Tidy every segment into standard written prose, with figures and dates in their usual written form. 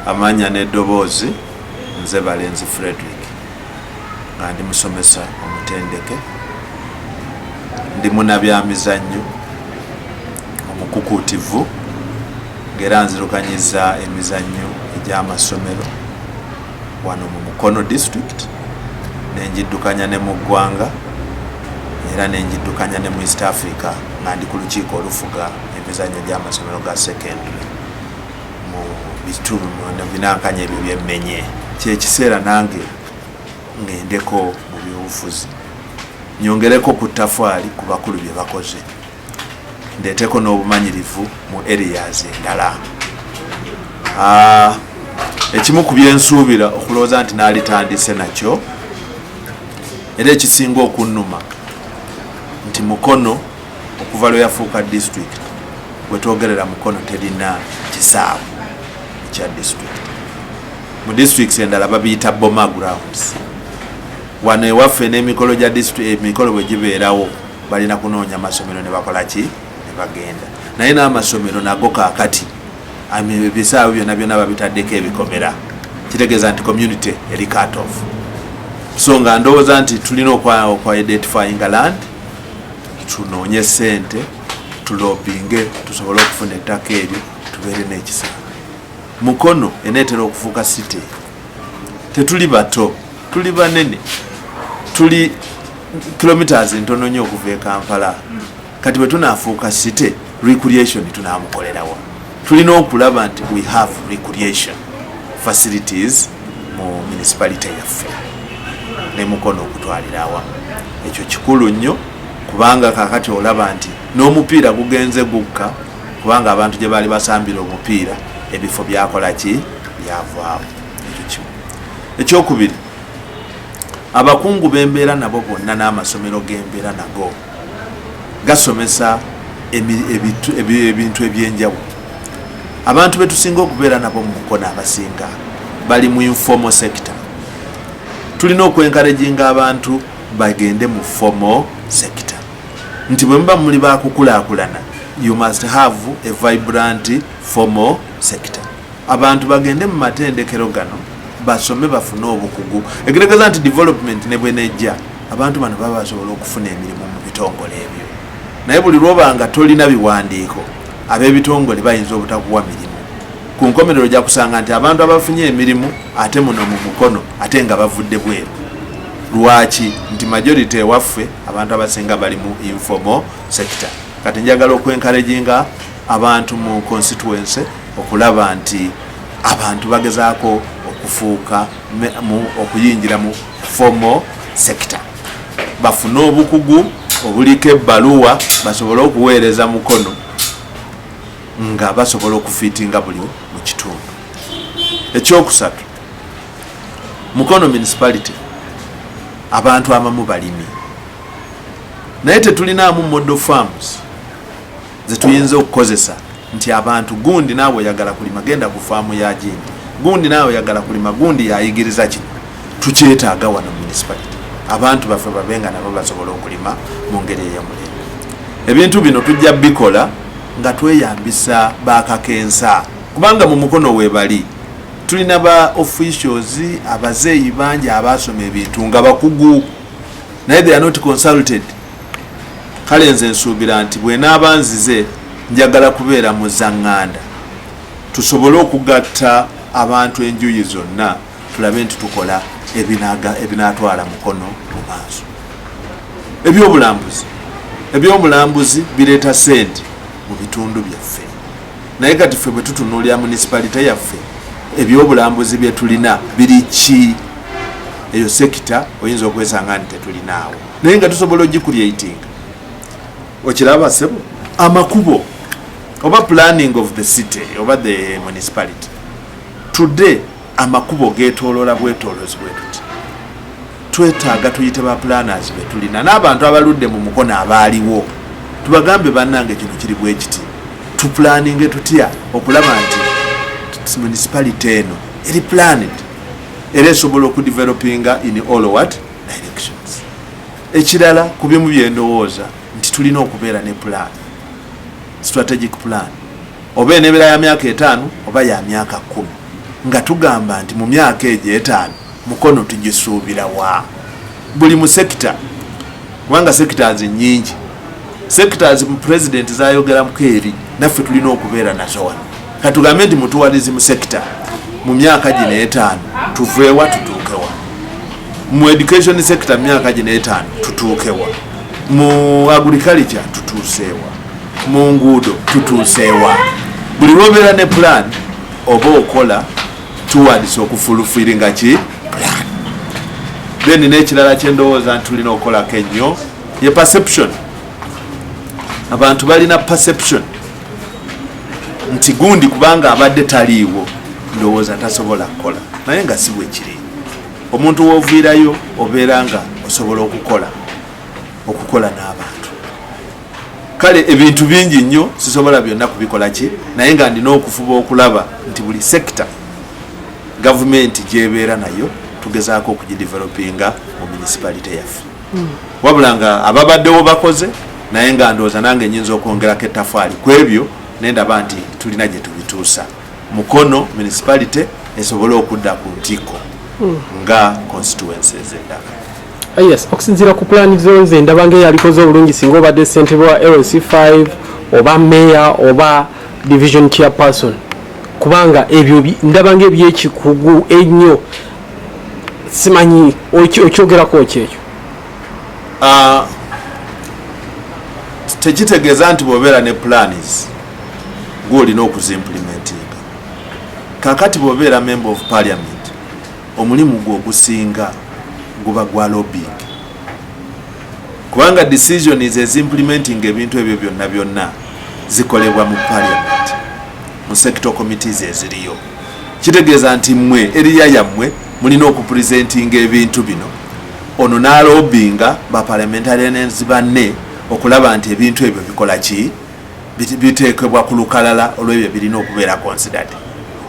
amanya n'eddoboozi nze Balenzi Frederick nga ndi musomesa omutendeke, ndi munabyamizannyo omukukuutivu ng'era nzirukanyiza emizannyo egy'amasomero wano mu Mukono district, nenjiddukanya ne mu ggwanga era nenjiddukanya ne mu East Africa nga ndi ku lukiiko olufuga emizannyo gy'amasomero ga secondary mu bitundu binankanya ebyo byemmenye. Kyekiseera nange ngendeko mu byobufuzi, nyongereko ku ttafaali ku bakulu bye bakoze, ndeeteko n'obumanyirivu mu areas endala. Ekimu ku byensuubira okulowooza nti naalitandise nakyo era ekisinga okunnuma nti Mukono okuva lwe yafuuka district, bwe twogerera Mukono terina kisaawe ekya district. Mu districts endala babiyita Boma grounds. Wano ewaffe n'emikolo gya district, emikolo bwe gibeerawo balina kunoonya amasomero ne bakola ki, ne bagenda. Naye n'amasomero nago kaakati ebisaawe byonna babitaddeko ebikomera, kitegeeza nti community eri cut off. So nga ndowooza nti tulina okwa identifying land, tunoonye ssente, tulobinge, tusobole okufuna ettaka eryo, tubeere n'ekisaawe. Mukono eneetera okufuuka city. Tetuli bato, tuli banene, tuli kilometers ntono nnyo okuva e Kampala. Kati bwe tunaafuuka city, recreation tunaamukolerawa. Tulina okulaba nti we have recreation facilities mu municipality yaffe ne Mukono okutwalira awamu. Ekyo kikulu nnyo kubanga kaakati olaba nti n'omupiira gugenze gukka, kubanga abantu gye baali basambira omupiira ebifo byakola ki, byavaawo. Ekyo kimu. Ekyokubiri, abakungu b'embeera nabo bonna n'amasomero g'embeera nago gasomesa ebintu ebyenjawulo. Abantu betusinga okubeera nabo mu Mukono abasinga bali mu informal sector. Tulina okwencouraginga abantu bagende mu formal sector. Nti bwe muba muli bakukulaakulana, you must have a vibrant formal sector. Abantu bagende mu matendekero gano basome bafune obukugu. Ekiregeeza nti development ne bwenejja abantu bano baba basobola okufuna emirimu mu bitongole ebyo. Naye buli lwoba nga tolina biwandiiko, ab'ebitongole bayinza obutakuwa mirimu. Ku nkomerero ojja kusanga nti abantu abafunye emirimu ate muno mu Mukono ate nga bavudde bweru. Lwaki? Nti majority ewaffe abantu abasinga bali mu informal sector. Kati njagala okwencouraginga abantu mu constituency okulaba nti abantu bagezaako okufuuka okuyingira mu formal sector, bafune obukugu obuliko ebbaluwa basobole okuweereza Mukono nga basobola okufiitinga buli mu kitundu. Ekyokusatu, Mukono municipality abantu abamu balimi, naye tetulinaamu model farms ze tuyinza okukozesa nti abantu gundi naawe oyagala kulima genda ku faamu ya Gindi, gundi naawe oyagala kulima gundi yayigiriza kino. Tukyetaaga wano municipality abantu baffe babenga nabo basobola okulima mu ngeri ey'omulembe. Ebintu bino tujja bikola nga tweyambisa bakakensa, kubanga mu Mukono weebali tulina ba officials abazeeyi bangi abasoma ebintu nga bakugu, naye they are not consulted. Kale nze nsuubira nti bwe n'abanzize njagala kubeera mu zaŋŋanda, tusobole okugatta abantu enjuyi zonna, tulabe nti tukola ebinaatwala Mukono mu maaso. Ebyobulambuzi bireeta ssente mu bitundu byaffe, naye kati ffe bwe tutunuulira municipality yaffe ebyobulambuzi bye tulina biri ki? Eyo sekita oyinza okwesanga nti tetulinaawo, naye nga tusobola ogicreatinga. Okiraba sebo amakubo oba planning of the city oba the municipality. Today amakubo geetooloola bwetoolozi bwe tuti. Twetaaga tuyite ba planners be tulina n'abantu abaludde mu Mukono abaaliwo, tubagambe bannange kino kiri bwe kiti, tuplaninge tutya okulaba nti municipality eno eri planned era esobola okudevelopinga in all what directions. Ekirala ku bimu byendowooza nti tulina okubeera ne plan, strategic plan, oba enebeera ya myaka 5 oba ya myaka 10. nga tugamba nti mu myaka egyo 5 mukono tugisuubira wa buli mu sekita kubanga sectors nyingi sectors mu president zayogera mukeri naffe tulina okubeera nazo wano katugambe nti mu tourism sector mu myaka gino 5 tuveewa tutuukewa mu education sector mu myaka gino 5 tutuukewa mu agriculture tutuuseewa mu nguudo tutuuseewa buli lwobeera ne plan oba okola towards okufulufiringa ki plan then n'ekirala kyendowooza nti tulina okukolako ennyo ye perception abantu balina perception nti gundi kubanga abadde taliiwo ndowooza tasobola kukola naye nga si bwe kiri omuntu wooviirayo obeera nga osobola okukola n'abantu kale ebintu bingi nnyo sisobola byonna kubikola ki naye nga ndina okufuba okulaba nti buli sekita gavumenti gyebeera nayo tugezaako okugidevelopinga mu municipality yaffe wabula nga ababaddewo bakoze naye nga ndowooza nange nyinza okwongerako ettafaali ku ebyo nendaba nti tulina gye tubituusa mukono municipality esobole okudda ku ntiiko nga constituencies endala. Yes, okusinziira ku plan zonze ndaba ng'eyalikoze obulungi singa obadde ssentebe wa LC5 oba mayor oba division chairperson kubanga ebyo ndaba ng'ebyekikugu ennyo simanyi okyogerako ki ekyo. Tekitegeeza nti bw'obeera ne plans gw'olina okuzimplementinga kakati bw'obeera member of parliament omulimu gwe ogusinga guba gwa lobbying kubanga decisions ezimplementing ebintu ebyo byonna zikolebwa mu parliament mu sector committees eziriyo kitegeeza nti mmwe eriya yammwe mulina okupresentinga ebintu bino ono n'alobbinga baparliamentarians banne okulaba nti ebintu ebyo bikola ki biteekebwa ku lukalala olw'ebyo birina okubeera considered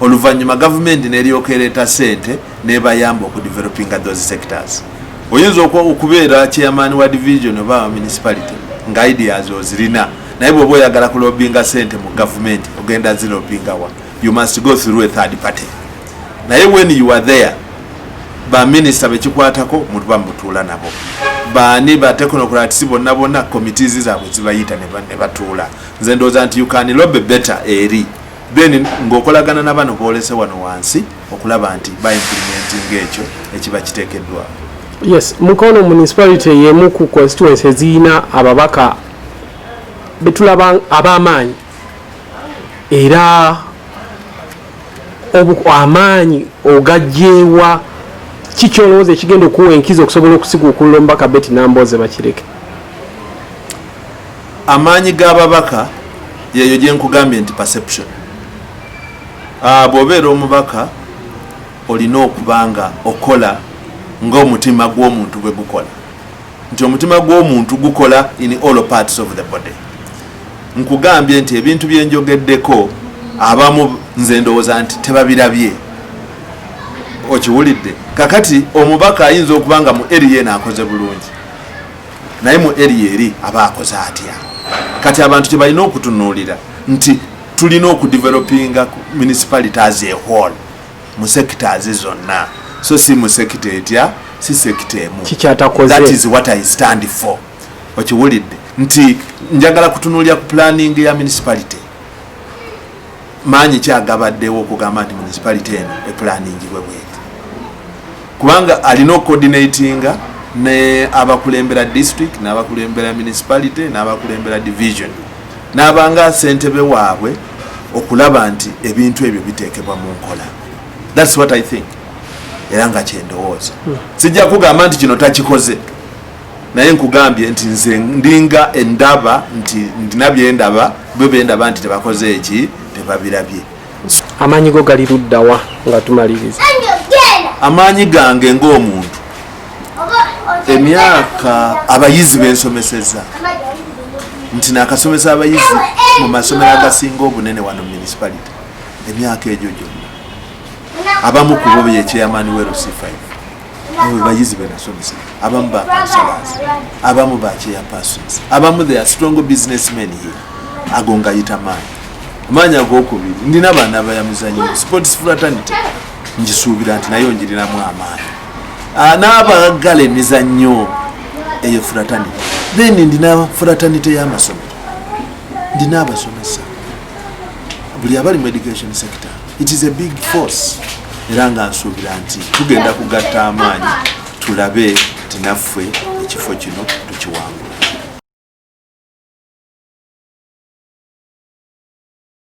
oluvannyuma gavumenti n'eryoka ereeta ssente n'ebayamba okudevelopinga those sectors oyinza okubeera chairman wa division oba municipality nga ideas ozirina naye bw'oba oyagala kulobbinga ssente mu gavumenti ogenda zilobbinga wa you must go through a third party naye when you are there baminisita bekikwatako mutuba mutuula nabo baani ba technocrats bonna committees zaabwe zibayita ne batuula nze ndowooza nti you can lobby better eri then ng'okolagana n'abano boolese wano wansi okulaba nti implementing ekyo ekiba kiteekeddwa. Yes, Mukono municipality yemu ku constituency ezirina ababaka betulaba ab'amaanyi era amaanyi ogajjeewa kikyolowooza ekigenda okuwa enkizo okusobola okusiga okulula omubaka Betty Nambooze bakireke. Amaanyi g'ababaka yeyo gye nkugambye nti perception. Bw'obeera omubaka olina okubanga okola ng'omutima gw'omuntu bwe gukola nti omutima gw'omuntu gukola in all parts of the body. Nkugambye nti ebintu bye njogeddeko abamu nze ndowooza nti tebabirabye okiwulidde kakati omubaka ayinza okubanga mu eri ye naakoze bulungi naye mu eri eri aba akoze atya kati abantu kye balina okutunuulira nti tulina okudevelopinga municipality as a whole mu sectors zonna so si mu sector etya si sector emu that is what I stand for okiwulidde nti njagala kutunuulira ku planning ya municipality maanyi kyagabaddewo okugamba nti municipality eno eplanning bwe bweti kubanga alina coordinatinga ne abakulembera district n'abakulembera municipality n'abakulembera division n'abanga ssentebe waabwe okulaba nti ebintu ebyo biteekebwa mu nkola. That's what I think era nga kyendowooza sijja kugamba nti kino takikoze naye nkugambye nti nze ndinga endaba nti ndina byendaba bwe byendaba nti tebakoze eki tebabirabye. Amaanyi go gali luddawa nga tumaliriza? Amaanyi gange ng'omuntu emyaka abayizi bensomeseza nti nakasomesa abayizi mu masomero agasinga obunene wano municipality emyaka egyo gyonna abamu ku bo ye chairman wa LC5 abo bayizi benasomesa abamu ba councillors abamu ba chairpersons abamu they are strong businessmen here agonga yitamaanyi amaanyi agokubiri ndina abaana abayamizanyo sports fraternity njisuubira nti nayo njirinamu amaanyi n'abagala emizannyo eyo fraternity then ndina fraternity y'amasomero ndina abasomesa buli abali mu education sector. It is a big force era nga nsuubira nti tugenda kugatta amaanyi tulabe tinaffe ekifo kino tukiwangula.